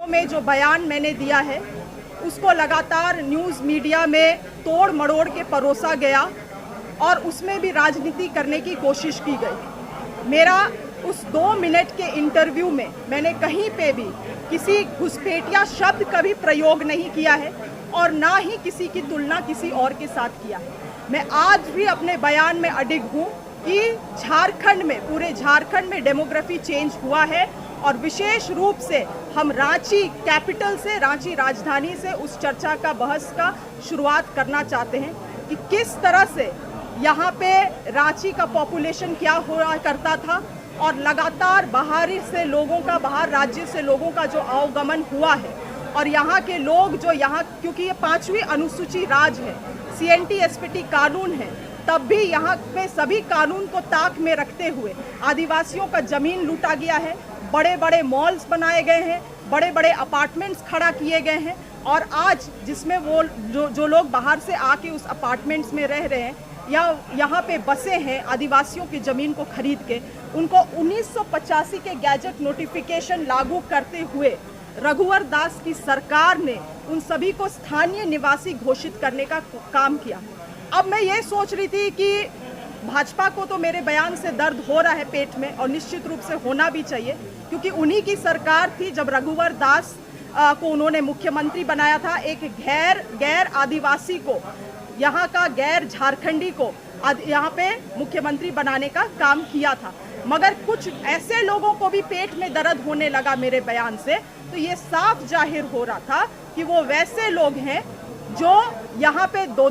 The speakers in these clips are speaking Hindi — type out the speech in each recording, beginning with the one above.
में जो बयान मैंने दिया है उसको लगातार न्यूज़ मीडिया में तोड़ मरोड़ के परोसा गया और उसमें भी राजनीति करने की कोशिश की गई। मेरा उस 2 मिनट के इंटरव्यू में मैंने कहीं पे भी किसी घुसपैठिया शब्द का भी प्रयोग नहीं किया है और ना ही किसी की तुलना किसी और के साथ किया है। मैं आज भी अपने बयान में अडिग हूँ कि झारखंड में, पूरे झारखंड में डेमोग्राफी चेंज हुआ है और विशेष रूप से हम रांची कैपिटल से, रांची राजधानी से उस चर्चा का, बहस का शुरुआत करना चाहते हैं कि किस तरह से यहाँ पे रांची का पॉपुलेशन क्या हुआ करता था और लगातार बाहर से लोगों का, बाहर राज्य से लोगों का जो आवागमन हुआ है और यहाँ के लोग जो यहाँ, क्योंकि ये 5वीं अनुसूची राज है, CNT SPT कानून है, तब भी यहाँ पे सभी कानून को ताक में रखते हुए आदिवासियों का जमीन लूटा गया है, बड़े बड़े मॉल्स बनाए गए हैं, बड़े बड़े अपार्टमेंट्स खड़ा किए गए हैं और आज जिसमें वो जो लोग बाहर से आके उस अपार्टमेंट्स में रह रहे हैं या यहाँ पे बसे हैं आदिवासियों की ज़मीन को खरीद के, उनको 1985 के गैजेट नोटिफिकेशन लागू करते हुए रघुवर दास की सरकार ने उन सभी को स्थानीय निवासी घोषित करने का काम किया। अब मैं ये सोच रही थी कि भाजपा को तो मेरे बयान से दर्द हो रहा है पेट में और निश्चित रूप से होना भी चाहिए, क्योंकि उन्हीं की सरकार थी जब रघुवर दास को उन्होंने मुख्यमंत्री बनाया था। एक गैर आदिवासी को, यहाँ का गैर झारखंडी को यहाँ पे मुख्यमंत्री बनाने का काम किया था। मगर कुछ ऐसे लोगों को भी पेट में दर्द होने लगा मेरे बयान से, तो ये साफ जाहिर हो रहा था कि वो वैसे लोग हैं जो यहाँ पे दो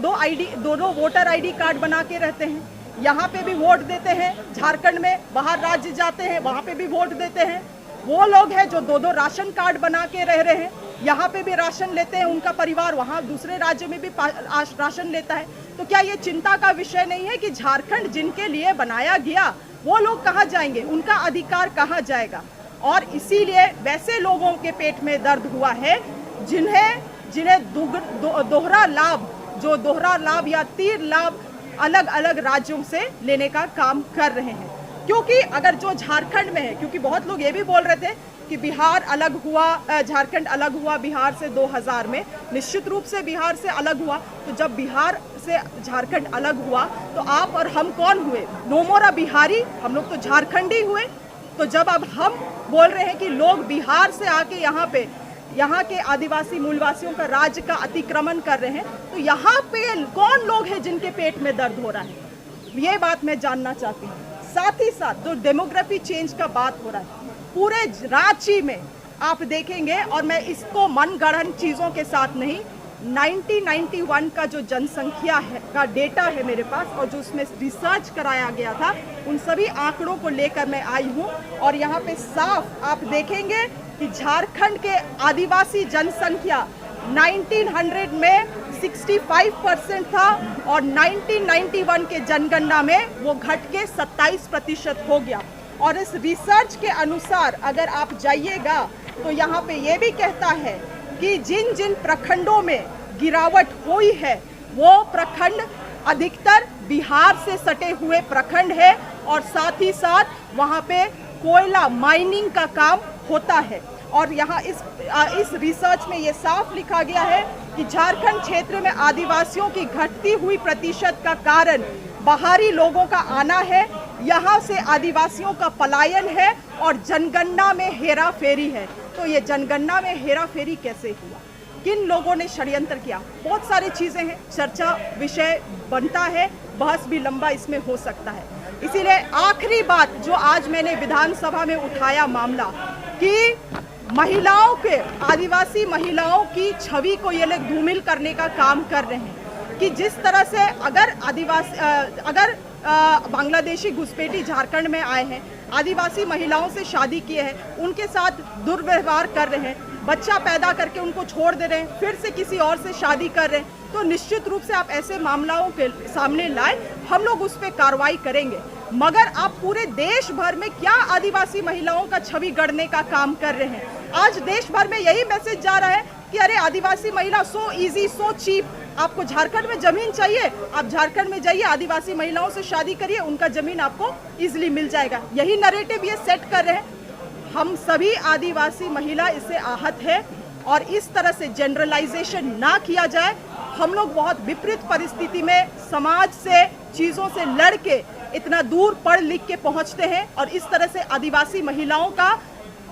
वोटर ID कार्ड बना के रहते हैं, यहाँ पे भी वोट देते हैं, झारखंड में बाहर राज्य जाते हैं वहाँ पे भी वोट देते हैं। वो लोग हैं जो 2 राशन कार्ड बना के रह रहे हैं, यहाँ पे भी राशन लेते हैं, उनका परिवार वहाँ दूसरे राज्य में भी राशन लेता है। तो क्या ये चिंता का विषय नहीं है कि झारखंड जिनके लिए बनाया गया वो लोग कहाँ जाएंगे, उनका अधिकार कहाँ जाएगा? और इसीलिए वैसे लोगों के पेट में दर्द हुआ है जिन्हें दोहरा लाभ या तीर लाभ अलग अलग राज्यों से लेने का काम कर रहे हैं। क्योंकि अगर जो झारखंड में है, क्योंकि बहुत लोग ये भी बोल रहे थे कि बिहार अलग हुआ, झारखंड अलग हुआ बिहार से 2000 में, निश्चित रूप से बिहार से अलग हुआ। तो जब बिहार से झारखंड अलग हुआ तो आप और हम कौन हुए? नो मोर बिहारी, हम लोग तो झारखंडी हुए। तो जब अब हम बोल रहे हैं कि लोग बिहार से आके यहाँ के आदिवासी मूलवासियों का राज्य का अतिक्रमण कर रहे हैं, तो यहाँ पे कौन लोग हैं जिनके पेट में दर्द हो रहा है? ये बात मैं जानना चाहती हूँ। साथ ही साथ जो डेमोग्राफी चेंज का बात हो रहा है पूरे रांची में आप देखेंगे, और मैं इसको मनगढ़ंत चीज़ों के साथ नहीं, 1991 का जो जनसंख्या है का डेटा है मेरे पास और जो उसमें रिसर्च कराया गया था, उन सभी आंकड़ों को लेकर मैं आई हूँ। और यहाँ पे साफ आप देखेंगे कि झारखंड के आदिवासी जनसंख्या 1900 में 65% था और 1991 के जनगणना में वो घट के 27% हो गया। और इस रिसर्च के अनुसार अगर आप जाइएगा तो यहाँ पे ये भी कहता है कि जिन जिन प्रखंडों में गिरावट हुई है वो प्रखंड अधिकतर बिहार से सटे हुए प्रखंड है और साथ ही साथ वहाँ पे कोयला माइनिंग का काम होता है। और यहाँ इस रिसर्च में ये साफ लिखा गया है कि झारखंड क्षेत्र में आदिवासियों की घटती हुई प्रतिशत का कारण बाहरी लोगों का आना है, यहाँ से आदिवासियों का पलायन है और जनगणना में हेराफेरी है। तो ये जनगणना में हेराफेरी कैसे हुआ? किन लोगों ने षड्यंत्र किया? बहुत सारी चीज़ें हैं, चर्चा विषय बनता है, बहस भी लंबा इसमें हो सकता है। इसीलिए आखिरी बात जो आज मैंने विधानसभा में उठाया मामला कि महिलाओं के, आदिवासी महिलाओं की छवि को ये लोग धूमिल करने का काम कर रहे हैं कि जिस तरह से अगर बांग्लादेशी घुसपैठी झारखंड में आए हैं, आदिवासी महिलाओं से शादी किए हैं, उनके साथ दुर्व्यवहार कर रहे हैं, बच्चा पैदा करके उनको छोड़ दे रहे हैं, फिर से किसी और से शादी कर रहे हैं, तो निश्चित रूप से आप ऐसे मामलों के सामने लाए, हम लोग उस पर कार्रवाई करेंगे। मगर आप पूरे देश भर में क्या आदिवासी महिलाओं का छवि गढ़ने का काम कर रहे हैं? आज देश भर में यही मैसेज जा रहा है कि अरे आदिवासी महिला सो इजी, सो चीप, आपको झारखंड में जमीन चाहिए, आप झारखंड में जाइए, आदिवासी महिलाओं से शादी करिए, उनका जमीन आपको इजीली मिल जाएगा। यही नैरेटिव ये सेट कर रहे हैं। हम सभी आदिवासी महिला इससे आहत है और इस तरह से जनरलाइजेशन ना किया जाए। हम लोग बहुत विपरीत परिस्थिति में समाज से चीज़ों से लड़ के इतना दूर पढ़ लिख के पहुंचते हैं और इस तरह से आदिवासी महिलाओं का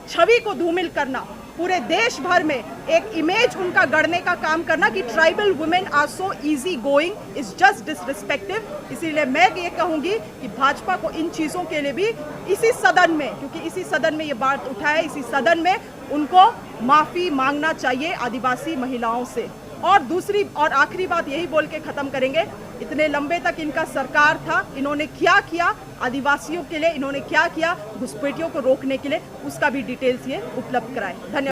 छवि को धूमिल करना, पूरे देश भर में एक इमेज उनका गढ़ने का काम करना कि tribal women are so easy going is just disrespective. इसीलिए मैं ये कहूँगी कि भाजपा को इन चीज़ों के लिए भी इसी सदन में, क्योंकि इसी सदन में ये बात उठाए, इसी सदन में उनको माफ़ी मांगना चाहिए आदिवासी महिलाओं से। और दूसरी और आखिरी बात यही बोल के ख़त्म करेंगे, इतने लंबे तक इनका सरकार था, इन्होंने क्या किया आदिवासियों के लिए, इन्होंने क्या किया घुसपैठियों को रोकने के लिए, उसका भी डिटेल्स ये उपलब्ध कराएं। धन्यवाद।